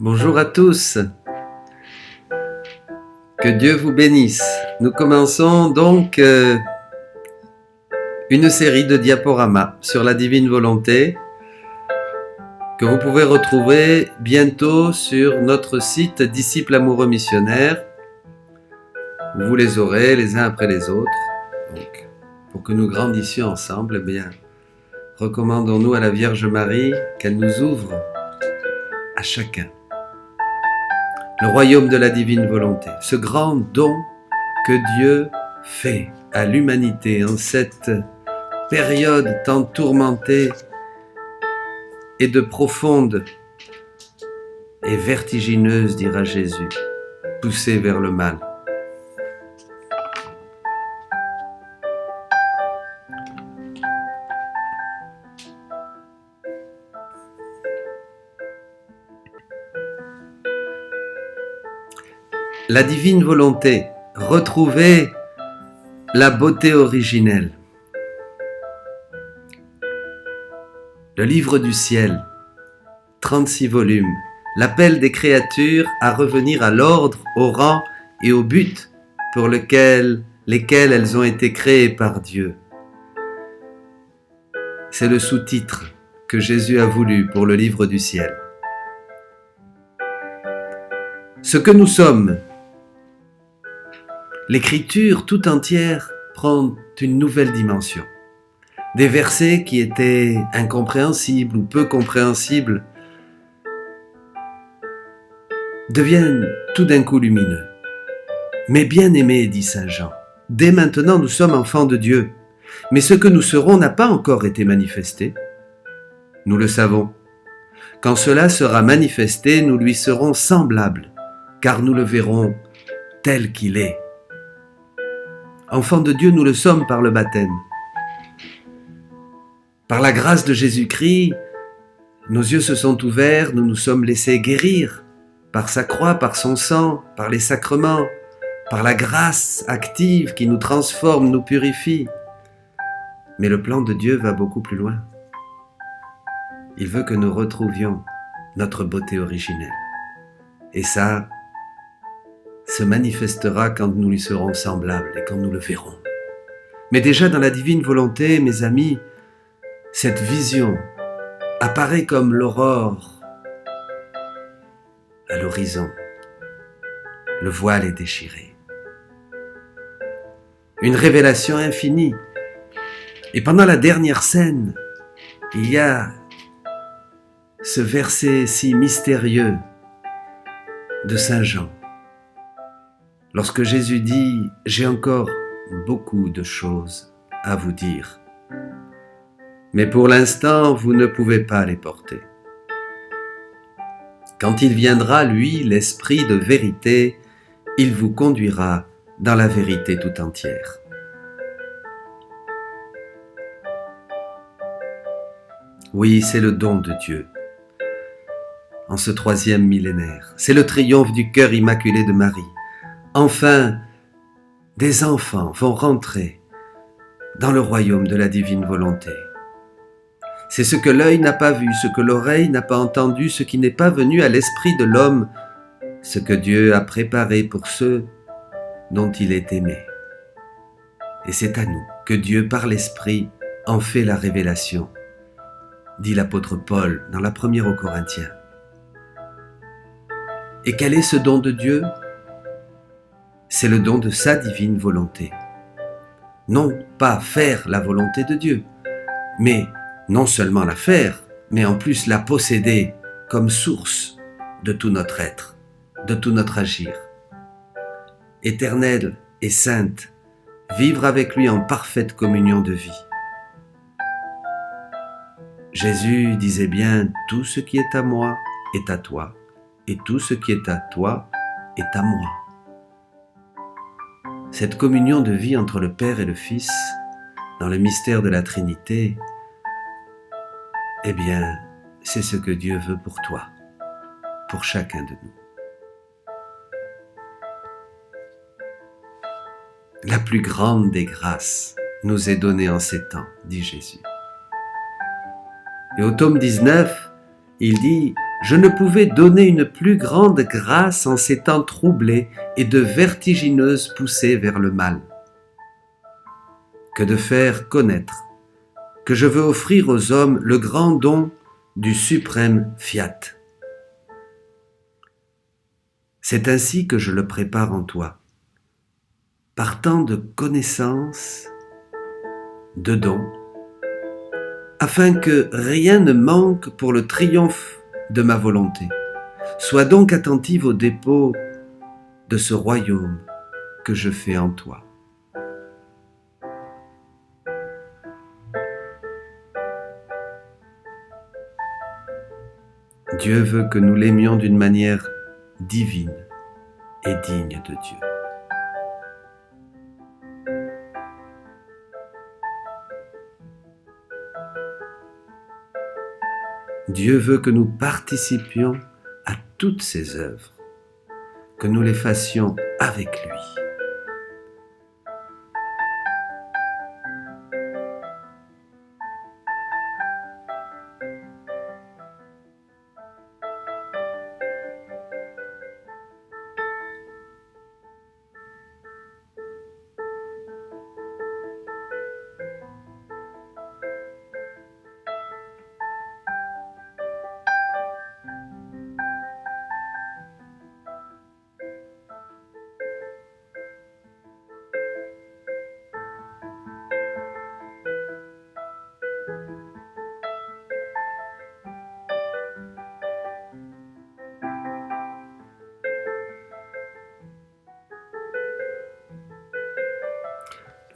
Bonjour à tous, que Dieu vous bénisse. Nous commençons donc une série de diaporamas sur la divine volonté que vous pouvez retrouver bientôt sur notre site Disciples Amoureux Missionnaires. Vous les aurez les uns après les autres. Donc, pour que nous grandissions ensemble, recommandons-nous à la Vierge Marie qu'elle nous ouvre à chacun le royaume de la divine volonté, ce grand don que Dieu fait à l'humanité en cette période tant tourmentée et de profonde et vertigineuse, dira Jésus, poussée vers le mal. La divine volonté, retrouver la beauté originelle. Le livre du ciel, 36 volumes, l'appel des créatures à revenir à l'ordre, au rang et au but pour lesquels elles ont été créées par Dieu. C'est le sous-titre que Jésus a voulu pour le livre du ciel. Ce que nous sommes, l'écriture tout entière prend une nouvelle dimension. Des versets qui étaient incompréhensibles ou peu compréhensibles deviennent tout d'un coup lumineux. Mais bien-aimés, dit saint Jean, dès maintenant nous sommes enfants de Dieu, mais ce que nous serons n'a pas encore été manifesté. Nous le savons. Quand cela sera manifesté, nous lui serons semblables, car nous le verrons tel qu'il est. Enfants de Dieu, nous le sommes par le baptême. Par la grâce de Jésus-Christ, nos yeux se sont ouverts, nous nous sommes laissés guérir par sa croix, par son sang, par les sacrements, par la grâce active qui nous transforme, nous purifie. Mais le plan de Dieu va beaucoup plus loin. Il veut que nous retrouvions notre beauté originelle. Et ça se manifestera quand nous lui serons semblables et quand nous le verrons. Mais déjà dans la divine volonté, mes amis, cette vision apparaît comme l'aurore à l'horizon. Le voile est déchiré. Une révélation infinie. Et pendant la dernière scène, il y a ce verset si mystérieux de saint Jean. Lorsque Jésus dit « J'ai encore beaucoup de choses à vous dire, mais pour l'instant, vous ne pouvez pas les porter. Quand il viendra, lui, l'Esprit de vérité, il vous conduira dans la vérité tout entière. » Oui, c'est le don de Dieu en ce 3e millénaire. C'est le triomphe du cœur immaculé de Marie. Enfin, des enfants vont rentrer dans le royaume de la divine volonté. C'est ce que l'œil n'a pas vu, ce que l'oreille n'a pas entendu, ce qui n'est pas venu à l'esprit de l'homme, ce que Dieu a préparé pour ceux dont il est aimé. Et c'est à nous que Dieu, par l'Esprit, en fait la révélation, dit l'apôtre Paul dans la première aux Corinthiens. Et quel est ce don de Dieu ? C'est le don de sa divine volonté. Non pas faire la volonté de Dieu, mais non seulement la faire, mais en plus la posséder comme source de tout notre être, de tout notre agir. Éternelle et sainte, vivre avec lui en parfaite communion de vie. Jésus disait bien « Tout ce qui est à moi est à toi, et tout ce qui est à toi est à moi. » Cette communion de vie entre le Père et le Fils, dans le mystère de la Trinité, c'est ce que Dieu veut pour toi, pour chacun de nous. La plus grande des grâces nous est donnée en ces temps, dit Jésus. Et au tome 19, il dit Je ne pouvais donner une plus grande grâce en ces temps troublés et de vertigineuses poussées vers le mal, que de faire connaître que je veux offrir aux hommes le grand don du suprême fiat. C'est ainsi que je le prépare en toi, par tant de connaissances, de dons, afin que rien ne manque pour le triomphe de ma volonté. Sois donc attentive au dépôt de ce royaume que je fais en toi. Dieu veut que nous l'aimions d'une manière divine et digne de Dieu. Dieu veut que nous participions à toutes ses œuvres, que nous les fassions avec lui.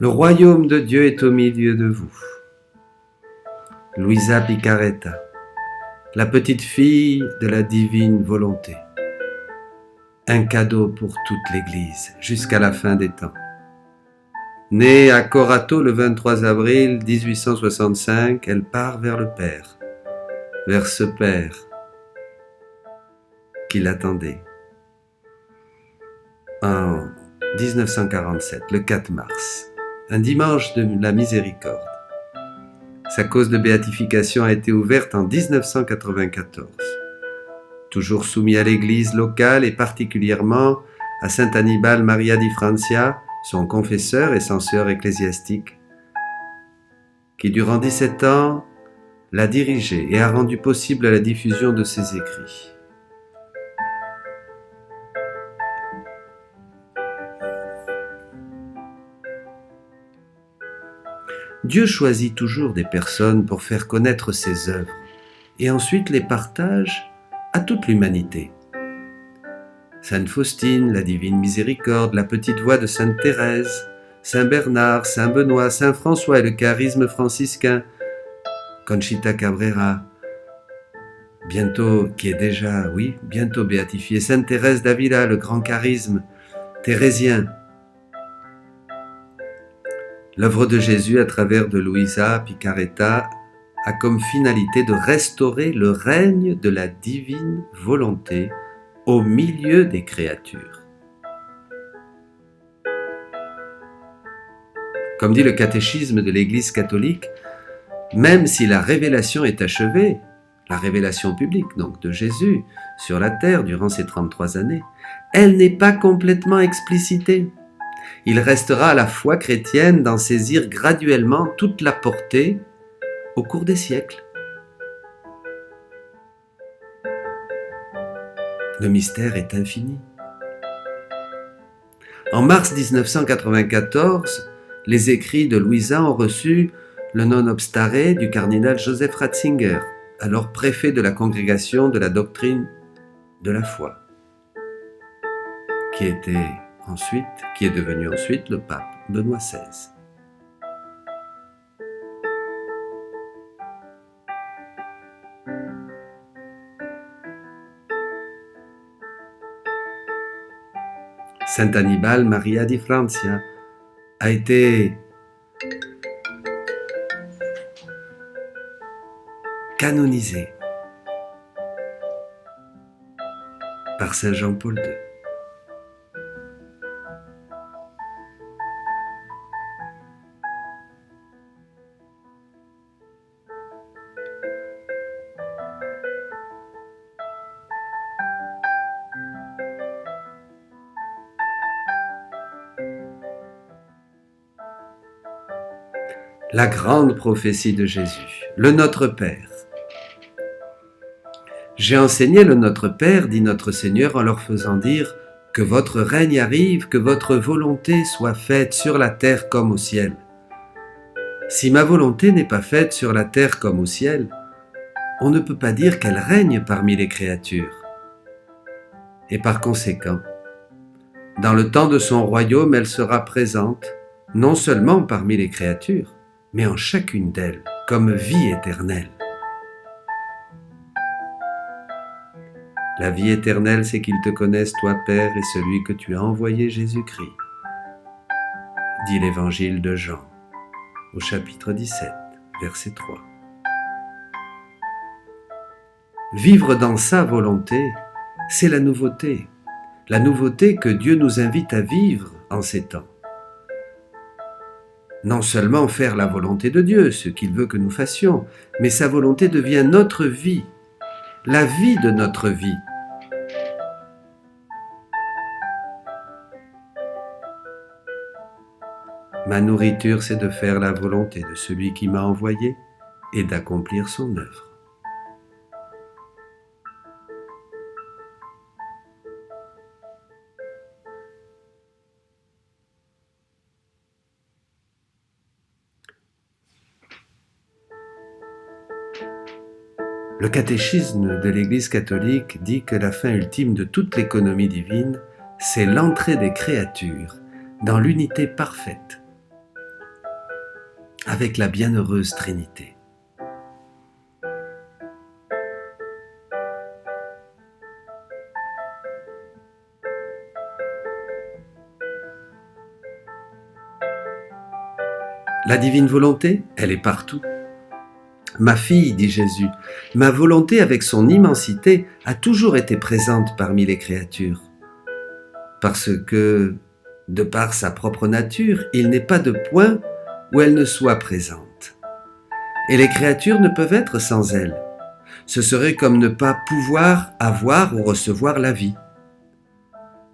Le royaume de Dieu est au milieu de vous. Luisa Picaretta, la petite fille de la divine volonté. Un cadeau pour toute l'Église jusqu'à la fin des temps. Née à Corato le 23 avril 1865, elle part vers le Père, vers ce Père qui l'attendait. En 1947, le 4 mars, un dimanche de la miséricorde. Sa cause de béatification a été ouverte en 1994. Toujours soumis à l'Église locale et particulièrement à Saint Annibale Maria di Francia, son confesseur et censeur ecclésiastique, qui durant 17 ans l'a dirigé et a rendu possible la diffusion de ses écrits. Dieu choisit toujours des personnes pour faire connaître ses œuvres et ensuite les partage à toute l'humanité. Sainte Faustine, la Divine Miséricorde, la Petite Voix de Sainte Thérèse, Saint Bernard, Saint Benoît, Saint François et le charisme franciscain, Conchita Cabrera, bientôt béatifiée, Sainte Thérèse d'Avila, le grand charisme thérésien. L'œuvre de Jésus à travers de Luisa Picaretta a comme finalité de restaurer le règne de la divine volonté au milieu des créatures. Comme dit le catéchisme de l'Église catholique, même si la révélation est achevée, la révélation publique donc de Jésus sur la terre durant ces 33 années, elle n'est pas complètement explicitée. Il restera à la foi chrétienne d'en saisir graduellement toute la portée au cours des siècles. Le mystère est infini. En mars 1994, les écrits de Luisa ont reçu le non obstare du cardinal Joseph Ratzinger, alors préfet de la congrégation de la doctrine de la foi, qui est devenu ensuite le pape Benoît XVI. Saint Annibale Maria di Francia a été canonisé par Saint Jean-Paul II. la grande prophétie de Jésus, le Notre Père. J'ai enseigné le Notre Père, dit notre Seigneur, en leur faisant dire « Que votre règne arrive, que votre volonté soit faite sur la terre comme au ciel. » Si ma volonté n'est pas faite sur la terre comme au ciel, on ne peut pas dire qu'elle règne parmi les créatures. Et par conséquent, dans le temps de son royaume, elle sera présente, non seulement parmi les créatures, mais en chacune d'elles, comme vie éternelle. La vie éternelle, c'est qu'ils te connaissent, toi, Père, et celui que tu as envoyé, Jésus-Christ, dit l'évangile de Jean, au chapitre 17, verset 3. Vivre dans sa volonté, c'est la nouveauté que Dieu nous invite à vivre en ces temps. Non seulement faire la volonté de Dieu, ce qu'il veut que nous fassions, mais sa volonté devient notre vie, la vie de notre vie. Ma nourriture, c'est de faire la volonté de celui qui m'a envoyé et d'accomplir son œuvre. Le catéchisme de l'Église catholique dit que la fin ultime de toute l'économie divine, c'est l'entrée des créatures dans l'unité parfaite avec la bienheureuse Trinité. La divine volonté, elle est partout. Ma fille, dit Jésus, ma volonté avec son immensité a toujours été présente parmi les créatures. Parce que, de par sa propre nature, il n'est pas de point où elle ne soit présente. Et les créatures ne peuvent être sans elle. Ce serait comme ne pas pouvoir avoir ou recevoir la vie.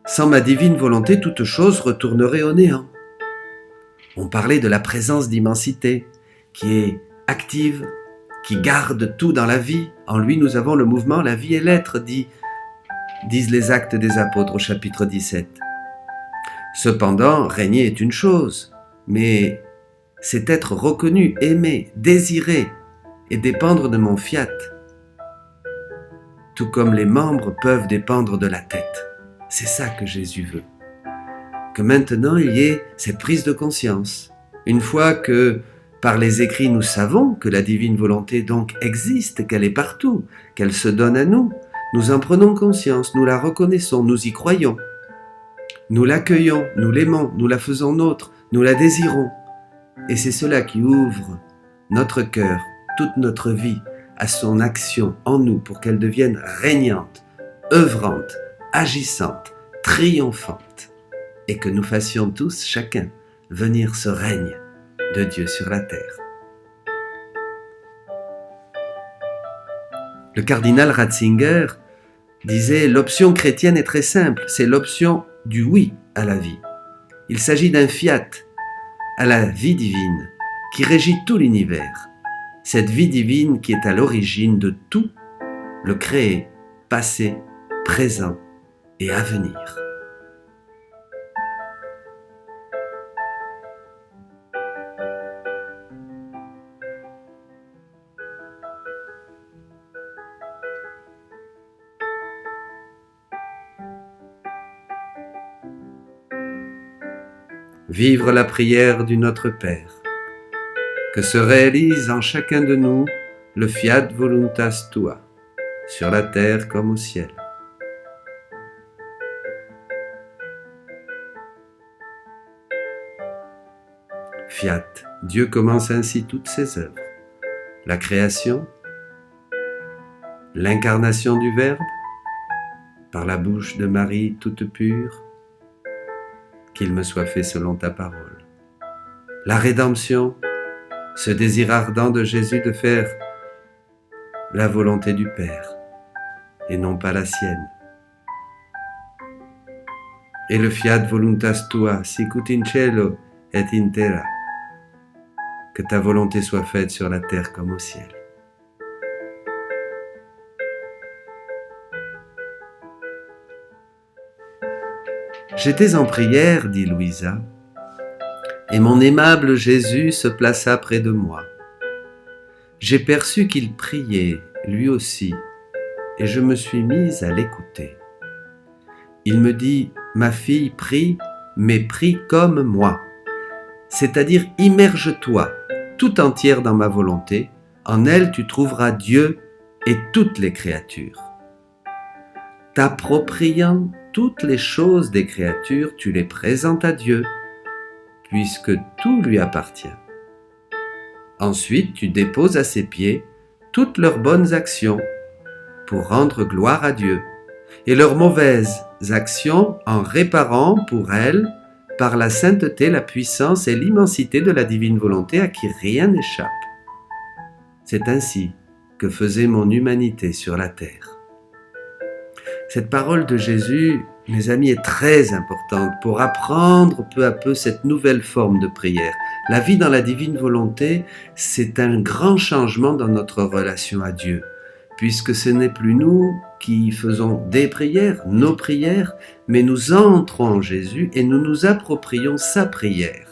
Sans ma divine volonté, toute chose retournerait au néant. On parlait de la présence d'immensité, qui est active, qui garde tout dans la vie. En lui, nous avons le mouvement, la vie et l'être, disent les Actes des Apôtres au chapitre 17. Cependant, régner est une chose, mais c'est être reconnu, aimé, désiré et dépendre de mon fiat, tout comme les membres peuvent dépendre de la tête. C'est ça que Jésus veut. Que maintenant il y ait cette prise de conscience. Une fois que par les écrits, nous savons que la divine volonté donc existe, qu'elle est partout, qu'elle se donne à nous. Nous en prenons conscience, nous la reconnaissons, nous y croyons. Nous l'accueillons, nous l'aimons, nous la faisons nôtre, nous la désirons. Et c'est cela qui ouvre notre cœur, toute notre vie, à son action en nous pour qu'elle devienne régnante, œuvrante, agissante, triomphante. Et que nous fassions tous, chacun, venir ce règne de Dieu sur la terre. Le cardinal Ratzinger disait « L'option chrétienne est très simple, c'est l'option du oui à la vie. Il s'agit d'un fiat à la vie divine qui régit tout l'univers. Cette vie divine qui est à l'origine de tout, le créé, passé, présent et à venir. » Vivre la prière du Notre Père, que se réalise en chacun de nous le fiat voluntas tua, sur la terre comme au ciel. Fiat, Dieu commence ainsi toutes ses œuvres. La création, l'incarnation du Verbe, par la bouche de Marie toute pure, qu'il me soit fait selon ta parole. La rédemption, ce désir ardent de Jésus de faire la volonté du Père et non pas la sienne. Et le fiat voluntas tua, sicut in cielo et in terra. Que ta volonté soit faite sur la terre comme au ciel. J'étais en prière, dit Louisa, et mon aimable Jésus se plaça près de moi. J'ai perçu qu'il priait, lui aussi, et je me suis mise à l'écouter. Il me dit, ma fille, prie, mais prie comme moi. C'est-à-dire immerge-toi tout entière dans ma volonté, en elle tu trouveras Dieu et toutes les créatures. T'appropriant toutes les choses des créatures, tu les présentes à Dieu, puisque tout lui appartient. Ensuite, tu déposes à ses pieds toutes leurs bonnes actions pour rendre gloire à Dieu, et leurs mauvaises actions en réparant pour elles par la sainteté, la puissance et l'immensité de la divine volonté à qui rien n'échappe. C'est ainsi que faisait mon humanité sur la terre. Cette parole de Jésus, mes amis, est très importante pour apprendre peu à peu cette nouvelle forme de prière. La vie dans la divine volonté, c'est un grand changement dans notre relation à Dieu, puisque ce n'est plus nous qui faisons des prières, nos prières, mais nous entrons en Jésus et nous nous approprions sa prière.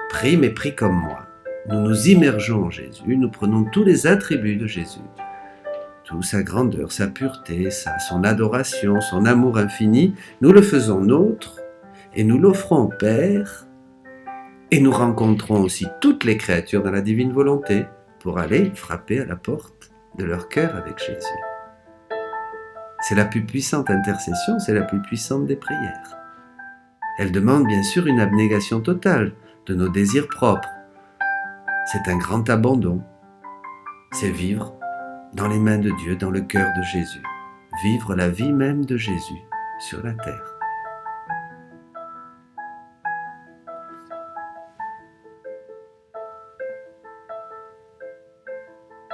Prie, mais prie comme moi. Nous nous immergeons en Jésus, nous prenons tous les attributs de Jésus, toute sa grandeur, sa pureté, son adoration, son amour infini, nous le faisons nôtre et nous l'offrons au Père, et nous rencontrons aussi toutes les créatures dans la divine volonté pour aller frapper à la porte de leur cœur avec Jésus. C'est la plus puissante intercession, c'est la plus puissante des prières. Elle demande bien sûr une abnégation totale de nos désirs propres. C'est un grand abandon. C'est vivre dans les mains de Dieu, dans le cœur de Jésus. Vivre la vie même de Jésus sur la terre.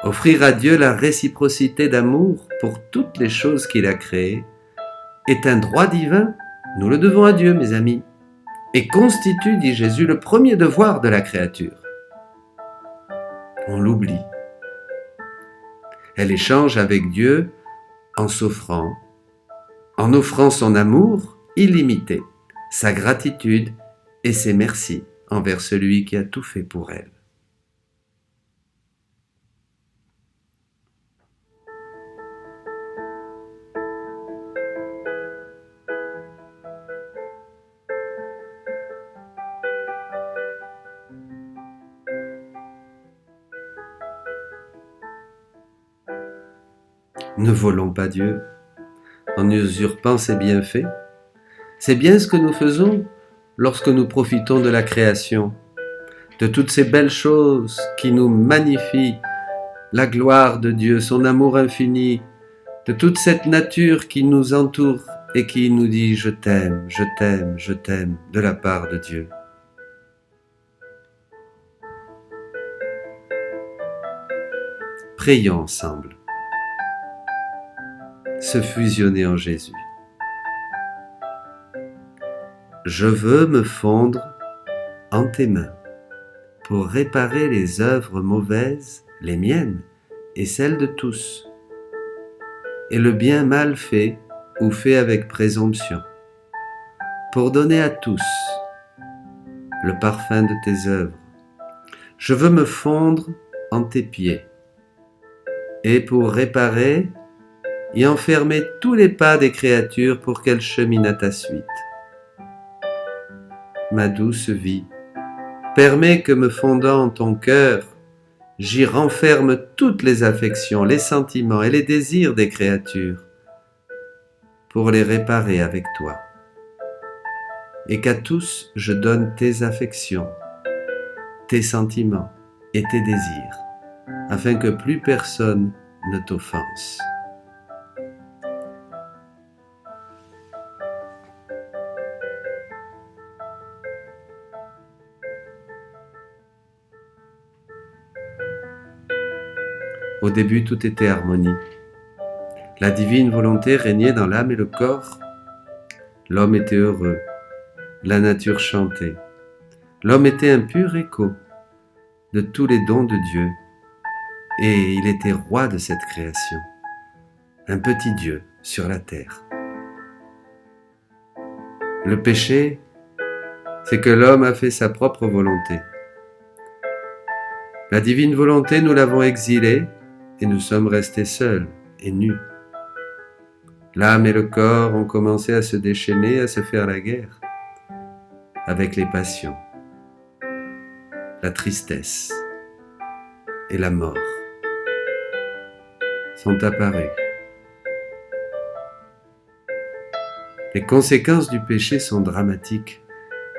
Offrir à Dieu la réciprocité d'amour pour toutes les choses qu'il a créées est un droit divin, nous le devons à Dieu, mes amis, et constitue, dit Jésus, le premier devoir de la créature. On l'oublie. Elle échange avec Dieu en s'offrant, en offrant son amour illimité, sa gratitude et ses merci envers celui qui a tout fait pour elle. Ne volons pas Dieu en usurpant ses bienfaits. C'est bien ce que nous faisons lorsque nous profitons de la création, de toutes ces belles choses qui nous magnifient, la gloire de Dieu, son amour infini, de toute cette nature qui nous entoure et qui nous dit « Je t'aime, je t'aime, je t'aime » de la part de Dieu. Prions ensemble. Se fusionner en Jésus. Je veux me fondre en tes mains pour réparer les œuvres mauvaises, les miennes et celles de tous, et le bien mal fait ou fait avec présomption, pour donner à tous le parfum de tes œuvres. Je veux me fondre en tes pieds, et pour réparer et enfermer tous les pas des créatures pour qu'elles cheminent à ta suite. Ma douce vie, permets que me fondant en ton cœur, j'y renferme toutes les affections, les sentiments et les désirs des créatures, pour les réparer avec toi, et qu'à tous je donne tes affections, tes sentiments et tes désirs, afin que plus personne ne t'offense. Au début, tout était harmonie. La divine volonté régnait dans l'âme et le corps. L'homme était heureux. La nature chantait. L'homme était un pur écho. de tous les dons de Dieu, et il était roi de cette création, un petit Dieu sur la terre. Le péché, c'est que l'homme a fait sa propre volonté. La divine volonté, nous l'avons exilée et nous sommes restés seuls et nus. L'âme et le corps ont commencé à se déchaîner, à se faire la guerre avec les passions, la tristesse et la mort sont apparues. Les conséquences du péché sont dramatiques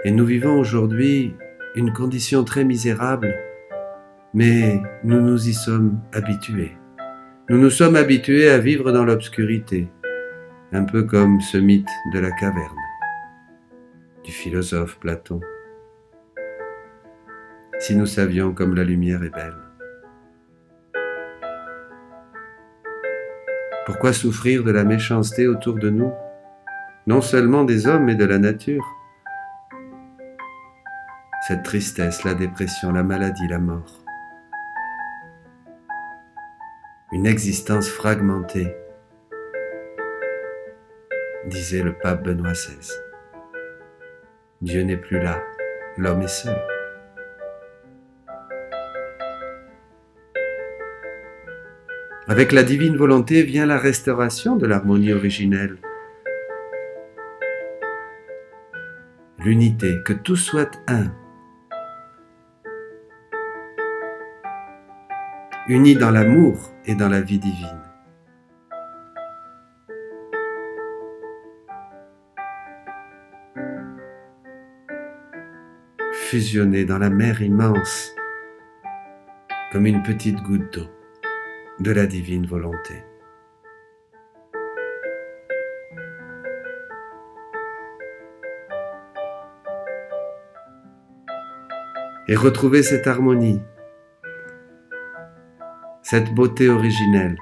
et nous vivons aujourd'hui une condition très misérable, mais nous nous y sommes habitués. Nous nous sommes habitués à vivre dans l'obscurité, un peu comme ce mythe de la caverne du philosophe Platon. Si nous savions comme la lumière est belle. Pourquoi souffrir de la méchanceté autour de nous, non seulement des hommes mais de la nature? Cette tristesse, la dépression, la maladie, la mort. Une existence fragmentée, disait le pape Benoît XVI. Dieu n'est plus là, l'homme est seul. Avec la divine volonté vient la restauration de l'harmonie originelle. L'unité, que tout soit un. Unis dans l'amour et dans la vie divine. Fusionnés dans la mer immense, comme une petite goutte d'eau de la divine volonté. Et retrouver cette harmonie, cette beauté originelle,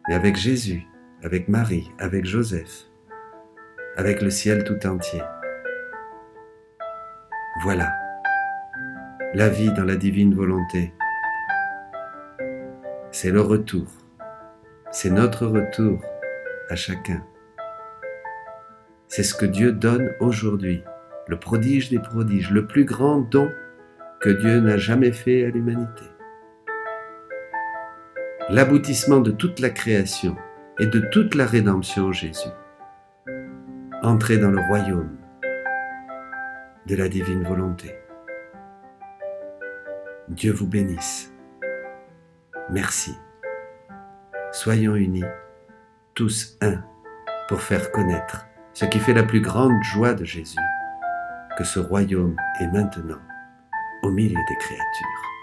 et avec Jésus, avec Marie, avec Joseph, avec le ciel tout entier. Voilà, la vie dans la divine volonté. C'est le retour, c'est notre retour à chacun. C'est ce que Dieu donne aujourd'hui, le prodige des prodiges, le plus grand don que Dieu n'a jamais fait à l'humanité. L'aboutissement de toute la création et de toute la rédemption en Jésus. Entrez dans le royaume de la divine volonté. Dieu vous bénisse. Merci. Soyons unis, tous un, pour faire connaître ce qui fait la plus grande joie de Jésus, que ce royaume est maintenant au milieu des créatures.